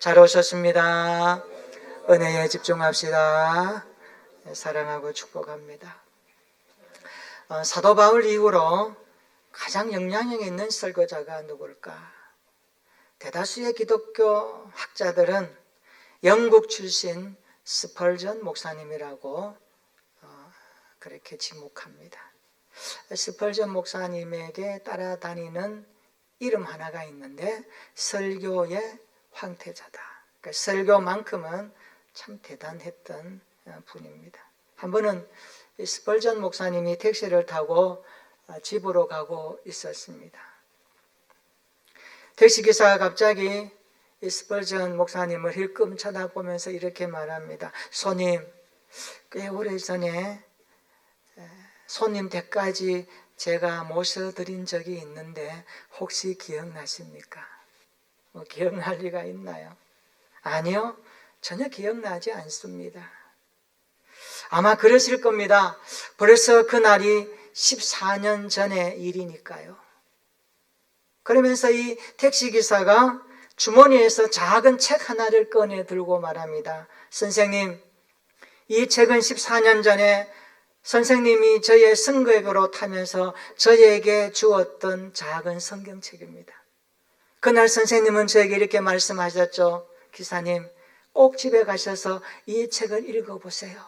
잘 오셨습니다. 은혜에 집중합시다. 사랑하고 축복합니다. 사도 바울 이후로 가장 영향력 있는 설교자가 누굴까? 대다수의 기독교 학자들은 영국 출신 스펄전 목사님이라고 그렇게 지목합니다. 스펄전 목사님에게 따라다니는 이름 하나가 있는데 설교의 황태자다. 그러니까 설교만큼은 참 대단했던 분입니다. 한 번은 스펄전 목사님이 택시를 타고 집으로 가고 있었습니다. 택시기사가 갑자기 스펄전 목사님을 힐끔 쳐다보면서 이렇게 말합니다. 손님, 꽤 오래전에 손님 댁까지 제가 모셔드린 적이 있는데 혹시 기억나십니까? 기억날 리가 있나요? 아니요, 전혀 기억나지 않습니다. 아마 그러실 겁니다. 벌써 그날이 14년 전의 일이니까요. 그러면서 이 택시기사가 주머니에서 작은 책 하나를 꺼내 들고 말합니다. 선생님, 이 책은 14년 전에 선생님이 저의 승객으로 타면서 저에게 주었던 작은 성경책입니다. 그날 선생님은 저에게 이렇게 말씀하셨죠. 기사님, 꼭 집에 가셔서 이 책을 읽어보세요.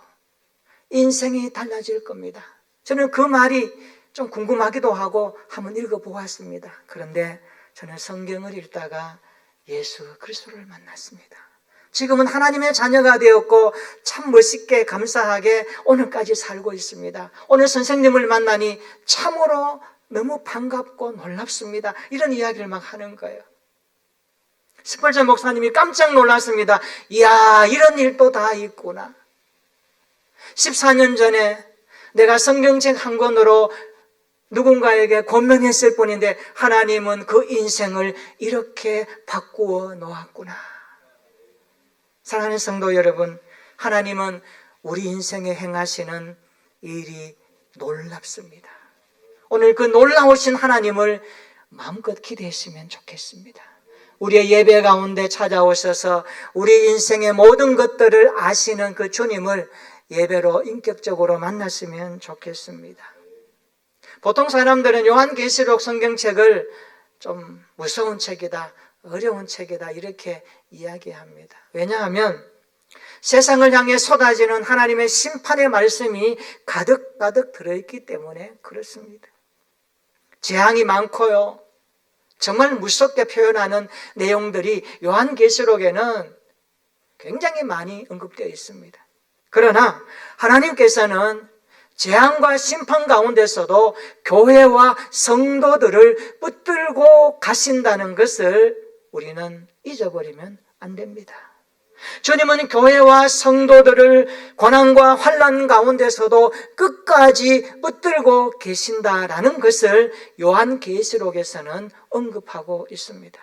인생이 달라질 겁니다. 저는 그 말이 좀 궁금하기도 하고 한번 읽어보았습니다. 그런데 저는 성경을 읽다가 예수 그리스도를 만났습니다. 지금은 하나님의 자녀가 되었고 참 멋있게 감사하게 오늘까지 살고 있습니다. 오늘 선생님을 만나니 참으로 너무 반갑고 놀랍습니다. 이런 이야기를 막 하는 거예요. 스펄전 목사님이 깜짝 놀랐습니다. 이야, 이런 일도 다 있구나. 14년 전에 내가 성경책 한 권으로 누군가에게 권면했을 뿐인데 하나님은 그 인생을 이렇게 바꾸어 놓았구나. 사랑하는 성도 여러분, 하나님은 우리 인생에 행하시는 일이 놀랍습니다. 오늘 그 놀라우신 하나님을 마음껏 기대했으면 좋겠습니다. 우리의 예배 가운데 찾아오셔서 우리 인생의 모든 것들을 아시는 그 주님을 예배로 인격적으로 만났으면 좋겠습니다. 보통 사람들은 요한계시록 성경책을 좀 무서운 책이다, 어려운 책이다 이렇게 이야기합니다. 왜냐하면 세상을 향해 쏟아지는 하나님의 심판의 말씀이 가득가득 들어있기 때문에 그렇습니다. 재앙이 많고요, 정말 무섭게 표현하는 내용들이 요한계시록에는 굉장히 많이 언급되어 있습니다. 그러나 하나님께서는 재앙과 심판 가운데서도 교회와 성도들을 붙들고 가신다는 것을 우리는 잊어버리면 안 됩니다. 주님은 교회와 성도들을 고난과 환난 가운데서도 끝까지 붙들고 계신다라는 것을 요한계시록에서는 언급하고 있습니다.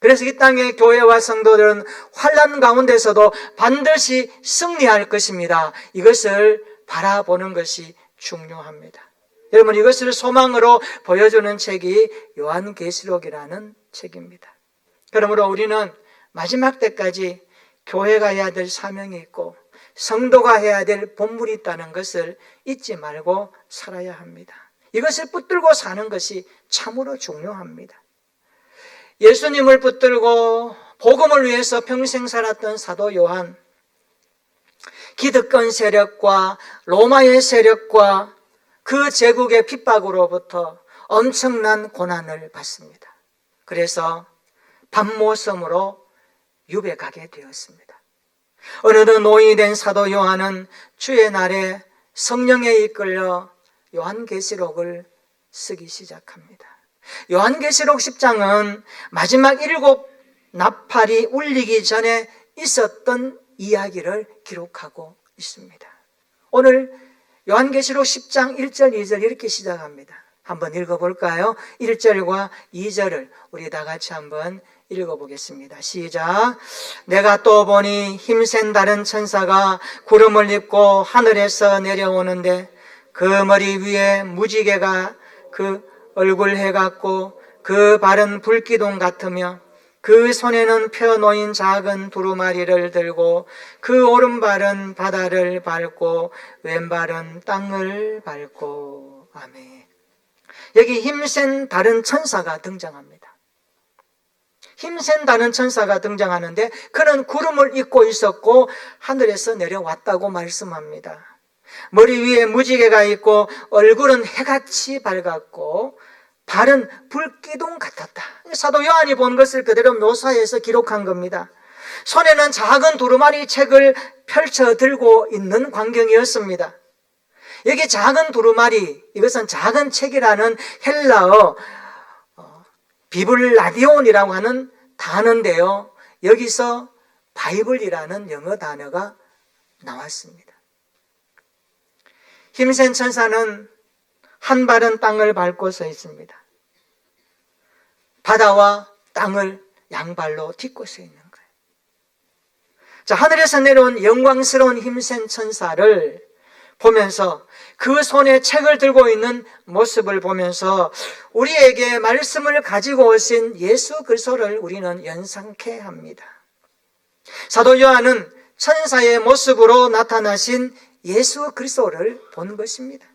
그래서 이 땅의 교회와 성도들은 환난 가운데서도 반드시 승리할 것입니다. 이것을 바라보는 것이 중요합니다. 여러분, 이것을 소망으로 보여주는 책이 요한계시록이라는 책입니다. 그러므로 우리는 마지막 때까지 교회가 해야 될 사명이 있고 성도가 해야 될 본분이 있다는 것을 잊지 말고 살아야 합니다. 이것을 붙들고 사는 것이 참으로 중요합니다. 예수님을 붙들고 복음을 위해서 평생 살았던 사도 요한, 기득권 세력과 로마의 세력과 그 제국의 핍박으로부터 엄청난 고난을 받습니다. 그래서 밤모섬으로 유배가게 되었습니다. 어느덧 노인이 된 사도 요한은 주의 날에 성령에 이끌려 요한계시록을 쓰기 시작합니다. 요한계시록 10장은 마지막 7 나팔이 울리기 전에 있었던 이야기를 기록하고 있습니다. 오늘 요한계시록 10장 1절 2절 이렇게 시작합니다. 한번 읽어볼까요? 1절과 2절을 우리 다 같이 한번 읽어보겠습니다. 시작. 내가 또 보니 힘센 다른 천사가 구름을 입고 하늘에서 내려오는데 그 머리 위에 무지개가 그 얼굴 해 같고 그 발은 불기둥 같으며 그 손에는 펴놓인 작은 두루마리를 들고 그 오른발은 바다를 밟고 왼발은 땅을 밟고. 아멘. 여기 힘센 다른 천사가 등장합니다. 힘센 다른 천사가 등장하는데 그는 구름을 입고 있었고 하늘에서 내려왔다고 말씀합니다. 머리 위에 무지개가 있고 얼굴은 해같이 밝았고 발은 불기둥 같았다. 사도 요한이 본 것을 그대로 묘사해서 기록한 겁니다. 손에는 작은 두루마리 책을 펼쳐 들고 있는 광경이었습니다. 여기 작은 두루마리, 이것은 작은 책이라는 헬라어 비블라디온이라고 하는 단어인데요, 여기서 바이블이라는 영어 단어가 나왔습니다. 힘센 천사는 한 발은 땅을 밟고 서 있습니다. 바다와 땅을 양발로 딛고 서 있는 거예요. 자, 하늘에서 내려온 영광스러운 힘센 천사를 보면서 그 손에 책을 들고 있는 모습을 보면서 우리에게 말씀을 가지고 오신 예수 그리스도를 우리는 연상케 합니다. 사도 요한은 천사의 모습으로 나타나신 예수 그리스도를 본 것입니다.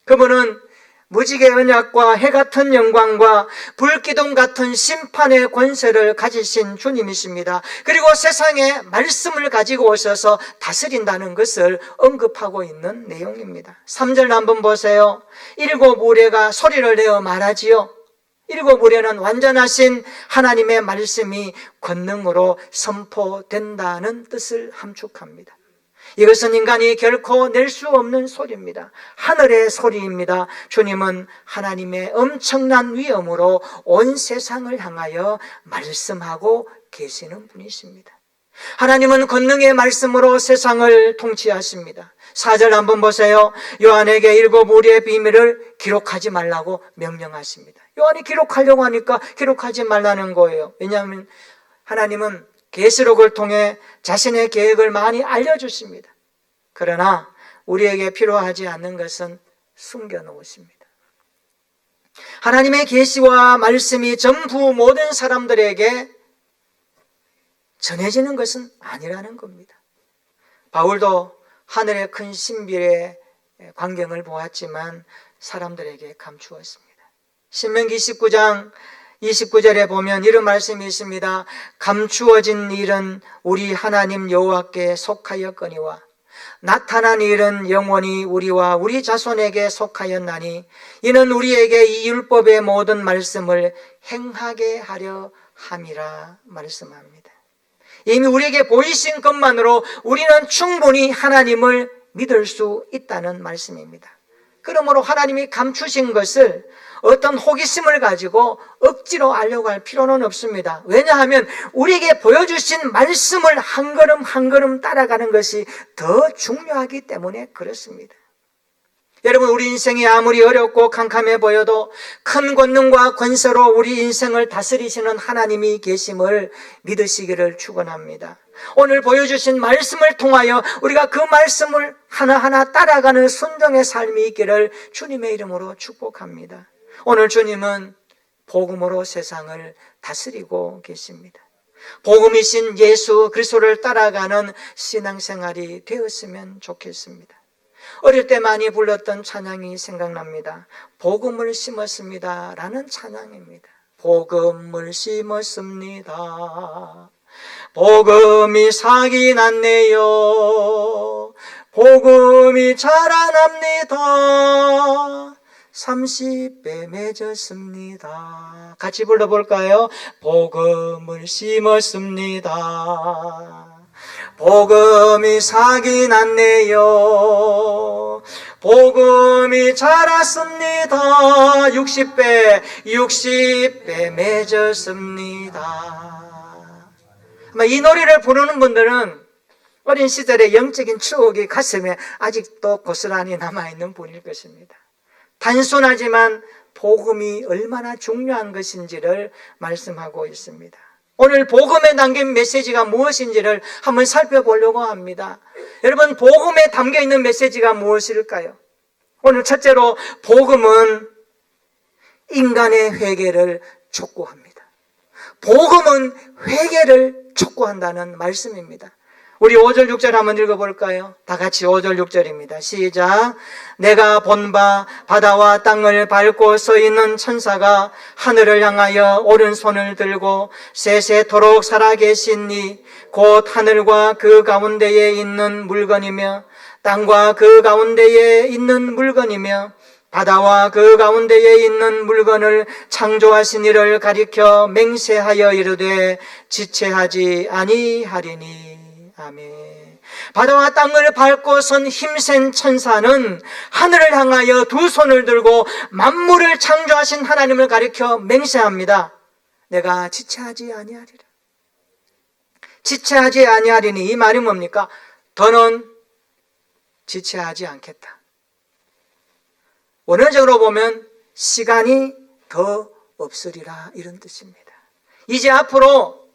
그분은 무지개 언약과 해 같은 영광과 불기둥 같은 심판의 권세를 가지신 주님이십니다. 그리고 세상에 말씀을 가지고 오셔서 다스린다는 것을 언급하고 있는 내용입니다. 3절 한번 보세요. 일곱 우레가 소리를 내어 말하지요. 일곱 우레는 완전하신 하나님의 말씀이 권능으로 선포된다는 뜻을 함축합니다. 이것은 인간이 결코 낼 수 없는 소리입니다. 하늘의 소리입니다. 주님은 하나님의 엄청난 위엄으로 온 세상을 향하여 말씀하고 계시는 분이십니다. 하나님은 권능의 말씀으로 세상을 통치하십니다. 4절 한번 보세요. 요한에게 일곱 우리의 비밀을 기록하지 말라고 명령하십니다. 요한이 기록하려고 하니까 기록하지 말라는 거예요. 왜냐하면 하나님은 계시록을 통해 자신의 계획을 많이 알려주십니다. 그러나 우리에게 필요하지 않는 것은 숨겨놓으십니다. 하나님의 계시와 말씀이 전부 모든 사람들에게 전해지는 것은 아니라는 겁니다. 바울도 하늘의 큰 신비의 광경을 보았지만 사람들에게 감추었습니다. 신명기 19장 29절에 보면 이런 말씀이 있습니다. 감추어진 일은 우리 하나님 여호와께 속하였거니와 나타난 일은 영원히 우리와 우리 자손에게 속하였나니 이는 우리에게 이 율법의 모든 말씀을 행하게 하려 함이라 말씀합니다. 이미 우리에게 보이신 것만으로 우리는 충분히 하나님을 믿을 수 있다는 말씀입니다. 그러므로 하나님이 감추신 것을 어떤 호기심을 가지고 억지로 알려고 할 필요는 없습니다. 왜냐하면 우리에게 보여주신 말씀을 한 걸음 한 걸음 따라가는 것이 더 중요하기 때문에 그렇습니다. 여러분, 우리 인생이 아무리 어렵고 캄캄해 보여도 큰 권능과 권세로 우리 인생을 다스리시는 하나님이 계심을 믿으시기를 축원합니다. 오늘 보여주신 말씀을 통하여 우리가 그 말씀을 하나하나 따라가는 순종의 삶이 있기를 주님의 이름으로 축복합니다. 오늘 주님은 복음으로 세상을 다스리고 계십니다. 복음이신 예수 그리스도를 따라가는 신앙생활이 되었으면 좋겠습니다. 어릴 때 많이 불렀던 찬양이 생각납니다. 복음을 심었습니다 라는 찬양입니다. 복음을 심었습니다. 복음이 싹이 났네요. 복음이 자라납니다. 30배 맺었습니다. 같이 불러볼까요? 복음을 심었습니다. 복음이 싹이 났네요. 복음이 자랐습니다. 60배 맺었습니다. 아마 이 노래를 부르는 분들은 어린 시절의 영적인 추억이 가슴에 아직도 고스란히 남아있는 분일 것입니다. 단순하지만 복음이 얼마나 중요한 것인지를 말씀하고 있습니다. 오늘 복음에 담긴 메시지가 무엇인지를 한번 살펴보려고 합니다. 여러분, 복음에 담겨있는 메시지가 무엇일까요? 오늘 첫째로 복음은 인간의 회개를 촉구합니다. 복음은 회개를 촉구한다는 말씀입니다. 우리 5절 6절 한번 읽어볼까요? 다 같이 5절 6절입니다. 시작. 내가 본 바 바다와 땅을 밟고 서 있는 천사가 하늘을 향하여 오른손을 들고 세세토록 살아계신 이 곧 하늘과 그 가운데에 있는 물건이며 땅과 그 가운데에 있는 물건이며 바다와 그 가운데에 있는 물건을 창조하신 이를 가리켜 맹세하여 이르되 지체하지 아니하리니. 아멘. 바다와 땅을 밟고 선 힘센 천사는 하늘을 향하여 두 손을 들고 만물을 창조하신 하나님을 가리켜 맹세합니다. 내가 지체하지 아니하리라. 지체하지 아니하리니, 이 말이 뭡니까? 더는 지체하지 않겠다. 원어적으로 보면 시간이 더 없으리라, 이런 뜻입니다. 이제 앞으로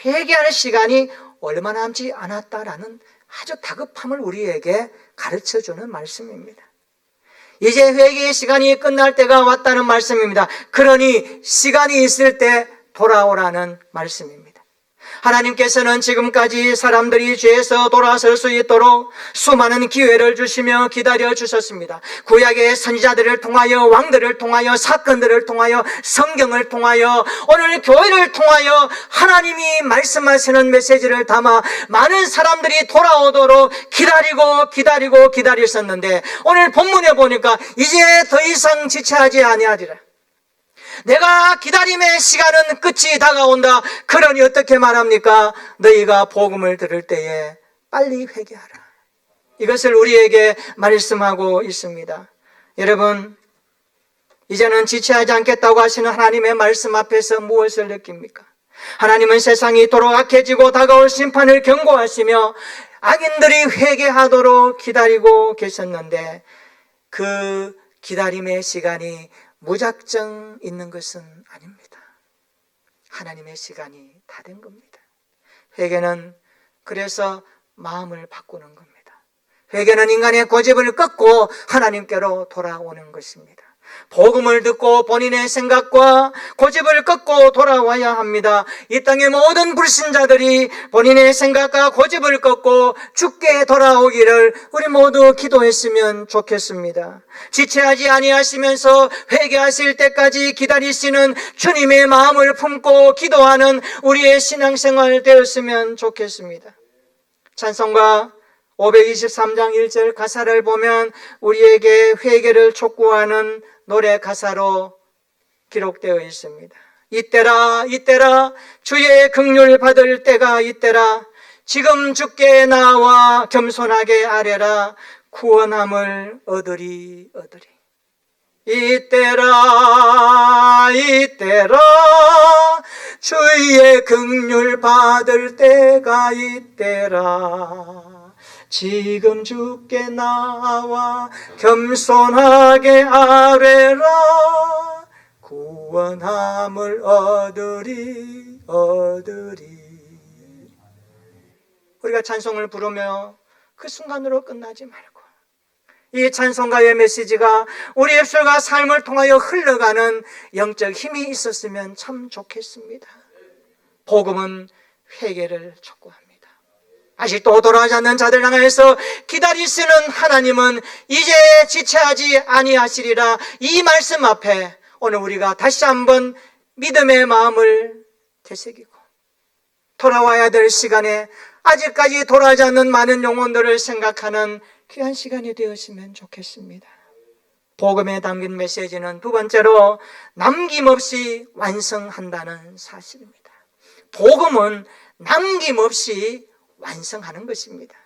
회개할 시간이 얼마 남지 않았다라는 아주 다급함을 우리에게 가르쳐주는 말씀입니다. 이제 회개의 시간이 끝날 때가 왔다는 말씀입니다. 그러니 시간이 있을 때 돌아오라는 말씀입니다. 하나님께서는 지금까지 사람들이 죄에서 돌아설 수 있도록 수많은 기회를 주시며 기다려 주셨습니다. 구약의 선지자들을 통하여, 왕들을 통하여, 사건들을 통하여, 성경을 통하여, 오늘 교회를 통하여 하나님이 말씀하시는 메시지를 담아 많은 사람들이 돌아오도록 기다렸었는데 오늘 본문에 보니까 이제 더 이상 지체하지 아니하리라. 내가 기다림의 시간은 끝이 다가온다. 그러니 어떻게 말합니까? 너희가 복음을 들을 때에 빨리 회개하라. 이것을 우리에게 말씀하고 있습니다. 여러분, 이제는 지체하지 않겠다고 하시는 하나님의 말씀 앞에서 무엇을 느낍니까? 하나님은 세상이 이토록 악해지고 다가올 심판을 경고하시며 악인들이 회개하도록 기다리고 계셨는데 그 기다림의 시간이 무작정 있는 것은 아닙니다. 하나님의 시간이 다 된 겁니다. 회개는 그래서 마음을 바꾸는 겁니다. 회개는 인간의 고집을 꺾고 하나님께로 돌아오는 것입니다. 복음을 듣고 본인의 생각과 고집을 꺾고 돌아와야 합니다. 이 땅의 모든 불신자들이 본인의 생각과 고집을 꺾고 주께 돌아오기를 우리 모두 기도했으면 좋겠습니다. 지체하지 아니하시면서 회개하실 때까지 기다리시는 주님의 마음을 품고 기도하는 우리의 신앙생활 되었으면 좋겠습니다. 찬송가 523장 1절 가사를 보면 우리에게 회개를 촉구하는 노래 가사로 기록되어 있습니다. 이때라 이때라 주의 긍휼 받을 때가 이때라 지금 주께 나와 겸손하게 아뢰라 구원함을 얻으리 얻으리. 이때라 이때라 주의 긍휼 받을 때가 이때라 지금 주께 나와 겸손하게 아뢰라 구원함을 얻으리 얻으리. 우리가 찬송을 부르며 그 순간으로 끝나지 말고 이 찬송가의 메시지가 우리 입술과 삶을 통하여 흘러가는 영적 힘이 있었으면 참 좋겠습니다. 복음은 회개를 촉구합니다. 아직도 돌아오지 않는 자들 향해서 기다리시는 하나님은 이제 지체하지 아니하시리라. 이 말씀 앞에 오늘 우리가 다시 한번 믿음의 마음을 되새기고 돌아와야 될 시간에 아직까지 돌아오지 않는 많은 영혼들을 생각하는 귀한 시간이 되었으면 좋겠습니다. 복음에 담긴 메시지는 두 번째로 남김없이 완성한다는 사실입니다. 복음은 남김없이 완성하는 것입니다.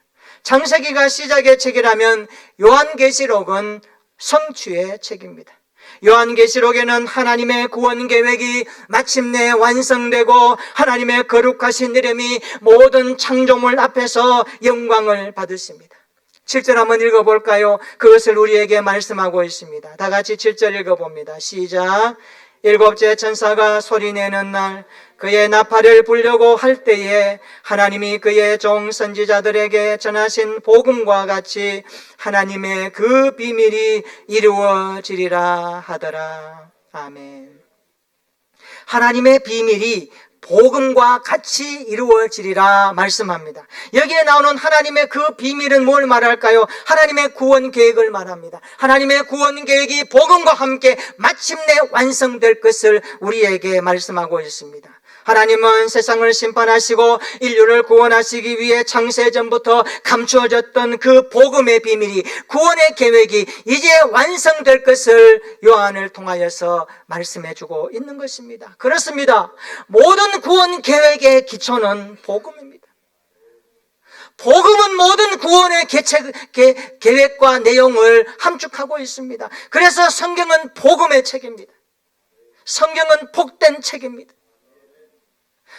창세기가 시작의 책이라면 요한계시록은 성취의 책입니다. 요한계시록에는 하나님의 구원 계획이 마침내 완성되고 하나님의 거룩하신 이름이 모든 창조물 앞에서 영광을 받으십니다. 7절 한번 읽어볼까요? 그것을 우리에게 말씀하고 있습니다. 다 같이 7절 읽어봅니다. 시작. 일곱째 천사가 소리내는 날 그의 나팔을 불려고 할 때에 하나님이 그의 종 선지자들에게 전하신 복음과 같이 하나님의 그 비밀이 이루어지리라 하더라. 아멘. 하나님의 비밀이 복음과 같이 이루어지리라 말씀합니다. 여기에 나오는 하나님의 그 비밀은 뭘 말할까요? 하나님의 구원 계획을 말합니다. 하나님의 구원 계획이 복음과 함께 마침내 완성될 것을 우리에게 말씀하고 있습니다. 하나님은 세상을 심판하시고 인류를 구원하시기 위해 창세전부터 감추어졌던 그 복음의 비밀이, 구원의 계획이 이제 완성될 것을 요한을 통하여서 말씀해주고 있는 것입니다. 그렇습니다. 모든 구원 계획의 기초는 복음입니다. 복음은 모든 구원의 계획과 내용을 함축하고 있습니다. 그래서 성경은 복음의 책입니다. 성경은 복된 책입니다.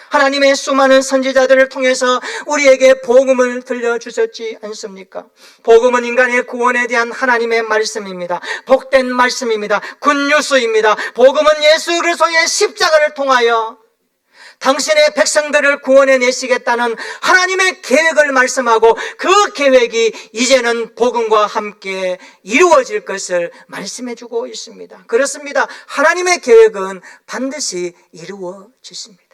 하나님의 수많은 선지자들을 통해서 우리에게 복음을 들려주셨지 않습니까? 복음은 인간의 구원에 대한 하나님의 말씀입니다. 복된 말씀입니다. 굿뉴스입니다. 복음은 예수 그리스도의 십자가를 통하여 당신의 백성들을 구원해 내시겠다는 하나님의 계획을 말씀하고, 그 계획이 이제는 복음과 함께 이루어질 것을 말씀해주고 있습니다. 그렇습니다. 하나님의 계획은 반드시 이루어지십니다.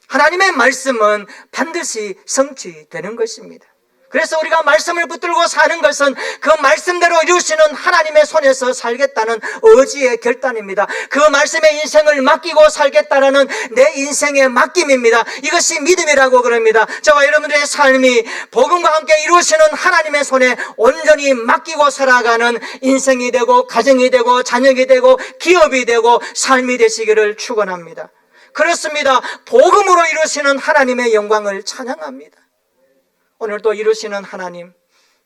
하나님의 말씀은 반드시 성취되는 것입니다. 그래서 우리가 말씀을 붙들고 사는 것은 그 말씀대로 이루시는 하나님의 손에서 살겠다는 의지의 결단입니다. 그 말씀에 인생을 맡기고 살겠다라는 내 인생의 맡김입니다. 이것이 믿음이라고 그럽니다. 저와 여러분들의 삶이 복음과 함께 이루시는 하나님의 손에 온전히 맡기고 살아가는 인생이 되고, 가정이 되고, 자녀이 되고, 기업이 되고, 삶이 되시기를 축원합니다. 그렇습니다. 복음으로 이루시는 하나님의 영광을 찬양합니다. 오늘도 이루시는 하나님,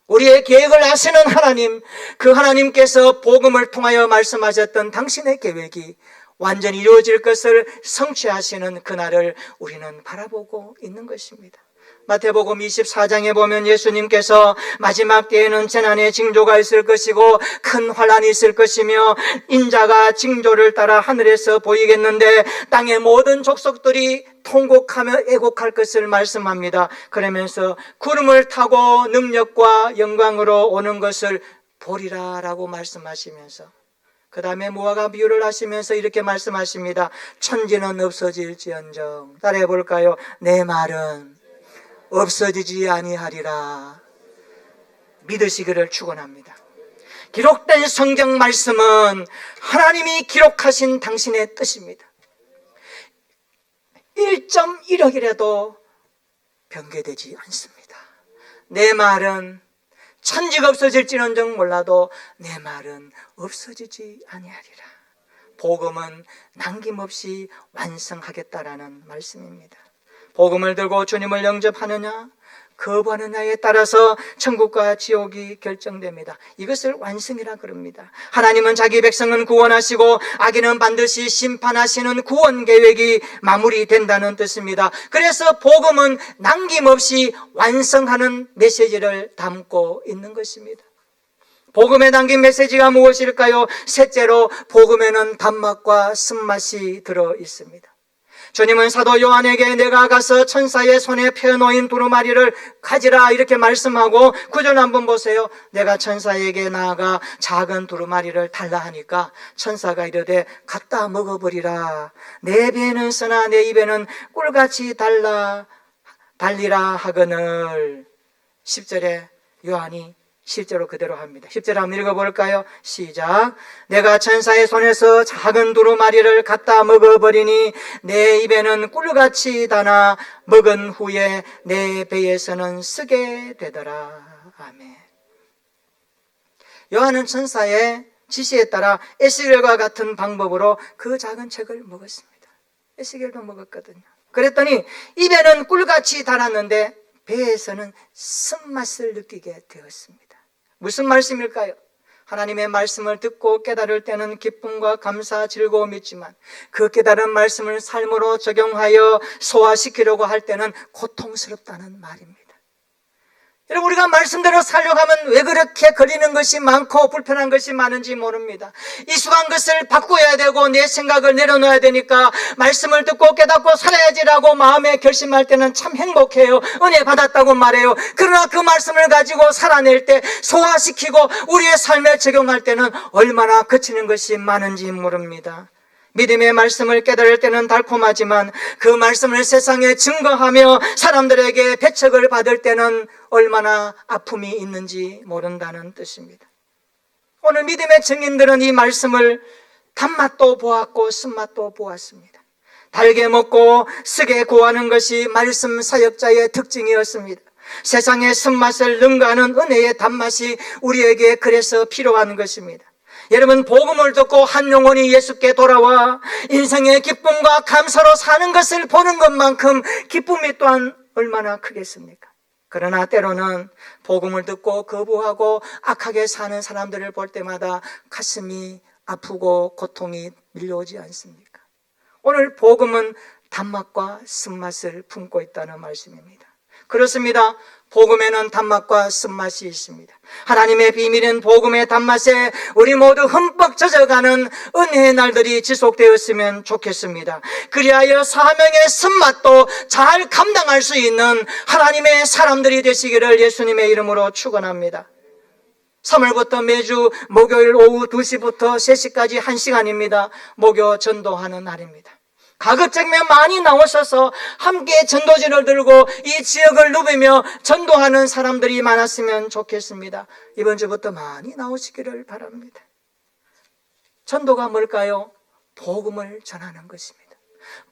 우리의 계획을 아시는 하나님, 그 하나님께서 복음을 통하여 말씀하셨던 당신의 계획이 완전히 이루어질 것을 성취하시는 그날을 우리는 바라보고 있는 것입니다. 마태복음 24장에 보면 예수님께서 마지막 때에는 재난의 징조가 있을 것이고 큰 환란이 있을 것이며 인자가 징조를 따라 하늘에서 보이겠는데 땅의 모든 족속들이 통곡하며 애곡할 것을 말씀합니다. 그러면서 구름을 타고 능력과 영광으로 오는 것을 보리라 라고 말씀하시면서, 그 다음에 무화과 비유를 하시면서 이렇게 말씀하십니다. 천지는 없어질지언정, 따라해 볼까요? 내 말은 없어지지 아니하리라. 믿으시기를 축원합니다. 기록된 성경 말씀은 하나님이 기록하신 당신의 뜻입니다. 1.1억이라도 변개되지 않습니다. 내 말은 천지가 없어질지언정 몰라도 내 말은 없어지지 아니하리라. 복음은 남김없이 완성하겠다라는 말씀입니다. 복음을 들고 주님을 영접하느냐 거부하느냐에 따라서 천국과 지옥이 결정됩니다. 이것을 완성이라 그럽니다. 하나님은 자기 백성은 구원하시고 악인은 반드시 심판하시는 구원 계획이 마무리된다는 뜻입니다. 그래서 복음은 남김없이 완성하는 메시지를 담고 있는 것입니다. 복음에 담긴 메시지가 무엇일까요? 셋째로, 복음에는 단맛과 쓴맛이 들어 있습니다. 주님은 사도 요한에게 내가 가서 천사의 손에 펴놓인 두루마리를 가지라 이렇게 말씀하고, 구절 한번 보세요. 내가 천사에게 나아가 작은 두루마리를 달라 하니까 천사가 이르되 갖다 먹어버리라. 내 배는 쓰나 내 입에는 꿀같이 달리라 하거늘. 10절에 요한이 실제로 그대로 합니다. 10절 한번 읽어볼까요? 시작. 내가 천사의 손에서 작은 두루마리를 갖다 먹어버리니 내 입에는 꿀같이 달아 먹은 후에 내 배에서는 쓰게 되더라. 아멘. 요한은 천사의 지시에 따라 에스겔과 같은 방법으로 그 작은 책을 먹었습니다. 에스겔도 먹었거든요. 그랬더니 입에는 꿀같이 달았는데 배에서는 쓴맛을 느끼게 되었습니다. 무슨 말씀일까요? 하나님의 말씀을 듣고 깨달을 때는 기쁨과 감사, 즐거움이 있지만 그 깨달은 말씀을 삶으로 적용하여 소화시키려고 할 때는 고통스럽다는 말입니다. 여러분, 우리가 말씀대로 살려고 하면 왜 그렇게 걸리는 것이 많고 불편한 것이 많은지 모릅니다. 익숙한 것을 바꿔야 되고 내 생각을 내려놓아야 되니까 말씀을 듣고 깨닫고 살아야지라고 마음에 결심할 때는 참 행복해요. 은혜 받았다고 말해요. 그러나 그 말씀을 가지고 살아낼 때, 소화시키고 우리의 삶에 적용할 때는 얼마나 거치는 것이 많은지 모릅니다. 믿음의 말씀을 깨달을 때는 달콤하지만 그 말씀을 세상에 증거하며 사람들에게 배척을 받을 때는 얼마나 아픔이 있는지 모른다는 뜻입니다. 오늘 믿음의 증인들은 이 말씀을 단맛도 보았고 쓴맛도 보았습니다. 달게 먹고 쓰게 고하는 것이 말씀 사역자의 특징이었습니다. 세상의 쓴맛을 능가하는 은혜의 단맛이 우리에게 그래서 필요한 것입니다. 여러분, 복음을 듣고 한 영혼이 예수께 돌아와 인생의 기쁨과 감사로 사는 것을 보는 것만큼 기쁨이 또한 얼마나 크겠습니까? 그러나 때로는 복음을 듣고 거부하고 악하게 사는 사람들을 볼 때마다 가슴이 아프고 고통이 밀려오지 않습니까? 오늘 복음은 단맛과 쓴맛을 품고 있다는 말씀입니다. 그렇습니다. 복음에는 단맛과 쓴맛이 있습니다. 하나님의 비밀은 복음의 단맛에 우리 모두 흠뻑 젖어가는 은혜의 날들이 지속되었으면 좋겠습니다. 그리하여 사명의 쓴맛도 잘 감당할 수 있는 하나님의 사람들이 되시기를 예수님의 이름으로 축원합니다. 3월부터 매주 목요일 오후 2시부터 3시까지 1시간입니다. 목요 전도하는 날입니다. 가급적이면 많이 나오셔서 함께 전도지를 들고 이 지역을 누비며 전도하는 사람들이 많았으면 좋겠습니다. 이번 주부터 많이 나오시기를 바랍니다. 전도가 뭘까요? 복음을 전하는 것입니다.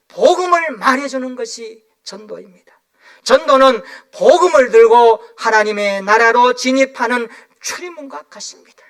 복음을 말해주는 것이 전도입니다. 전도는 복음을 들고 하나님의 나라로 진입하는 출입문과 같습니다.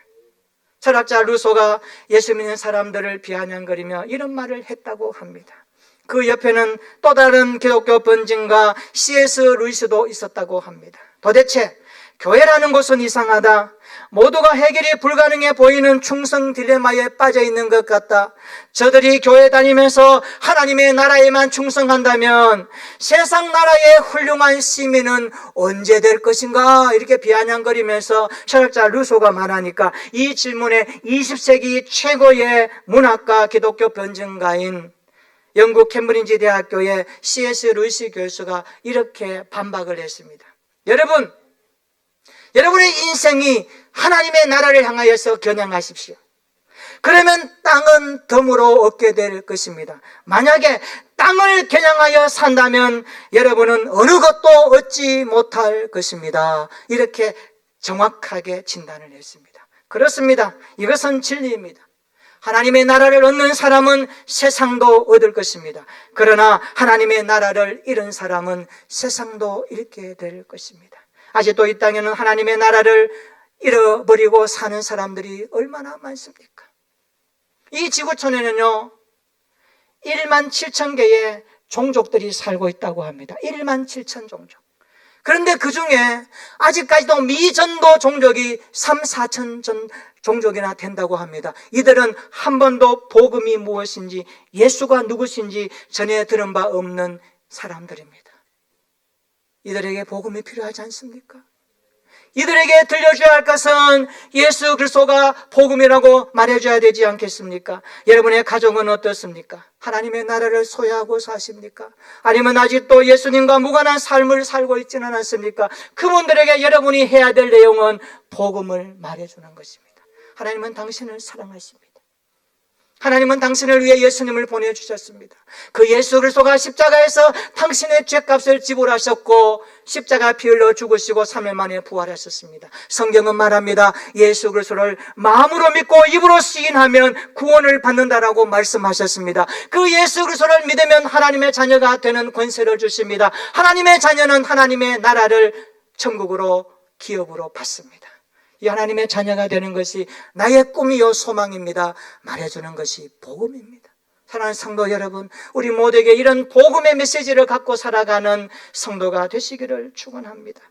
철학자 루소가 예수 믿는 사람들을 비아냥거리며 이런 말을 했다고 합니다. 그 옆에는 또 다른 기독교 번진가 C.S. 루이스도 있었다고 합니다. 도대체 교회라는 곳은 이상하다. 모두가 해결이 불가능해 보이는 충성 딜레마에 빠져 있는 것 같다. 저들이 교회 다니면서 하나님의 나라에만 충성한다면 세상 나라의 훌륭한 시민은 언제 될 것인가? 이렇게 비아냥거리면서 철학자 루소가 말하니까 이 질문에 20세기 최고의 문학가 기독교 변증가인 영국 캠브리지 대학교의 C.S. 루이스 교수가 이렇게 반박을 했습니다. 여러분의 인생이 하나님의 나라를 향하여서 겨냥하십시오. 그러면 땅은 덤으로 얻게 될 것입니다. 만약에 땅을 겨냥하여 산다면 여러분은 어느 것도 얻지 못할 것입니다. 이렇게 정확하게 진단을 했습니다. 그렇습니다. 이것은 진리입니다. 하나님의 나라를 얻는 사람은 세상도 얻을 것입니다. 그러나 하나님의 나라를 잃은 사람은 세상도 잃게 될 것입니다. 아직도 이 땅에는 하나님의 나라를 잃어버리고 사는 사람들이 얼마나 많습니까? 이 지구촌에는요 1만 7천 개의 종족들이 살고 있다고 합니다. 1만 7천 종족. 그런데 그 중에 아직까지도 미전도 종족이 3, 4천 종족이나 된다고 합니다. 이들은 한 번도 복음이 무엇인지 예수가 누구신지 전에 들은 바 없는 사람들입니다. 이들에게 복음이 필요하지 않습니까? 이들에게 들려줘야 할 것은 예수 그리스도가 복음이라고 말해줘야 되지 않겠습니까? 여러분의 가정은 어떻습니까? 하나님의 나라를 소유하고 사십니까? 아니면 아직도 예수님과 무관한 삶을 살고 있지는 않습니까? 그분들에게 여러분이 해야 될 내용은 복음을 말해주는 것입니다. 하나님은 당신을 사랑하십니다. 하나님은 당신을 위해 예수님을 보내주셨습니다. 그 예수 그리스도가 십자가에서 당신의 죄값을 지불하셨고 십자가 피 흘려 죽으시고 3일 만에 부활하셨습니다. 성경은 말합니다. 예수 그리스도를 마음으로 믿고 입으로 시인하면 구원을 받는다라고 말씀하셨습니다. 그 예수 그리스도를 믿으면 하나님의 자녀가 되는 권세를 주십니다. 하나님의 자녀는 하나님의 나라를 천국으로 기업으로 받습니다. 이 하나님의 자녀가 되는 것이 나의 꿈이요 소망입니다. 말해주는 것이 복음입니다. 사랑하는 성도 여러분, 우리 모두에게 이런 복음의 메시지를 갖고 살아가는 성도가 되시기를 축원합니다.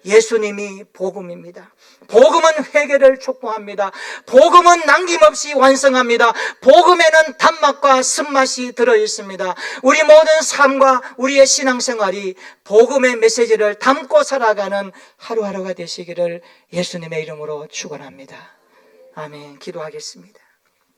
예수님이 복음입니다. 복음은 회개를 촉구합니다. 복음은 남김없이 완성합니다. 복음에는 단맛과 쓴맛이 들어있습니다. 우리 모든 삶과 우리의 신앙생활이 복음의 메시지를 담고 살아가는 하루하루가 되시기를 예수님의 이름으로 축원합니다. 아멘. 기도하겠습니다.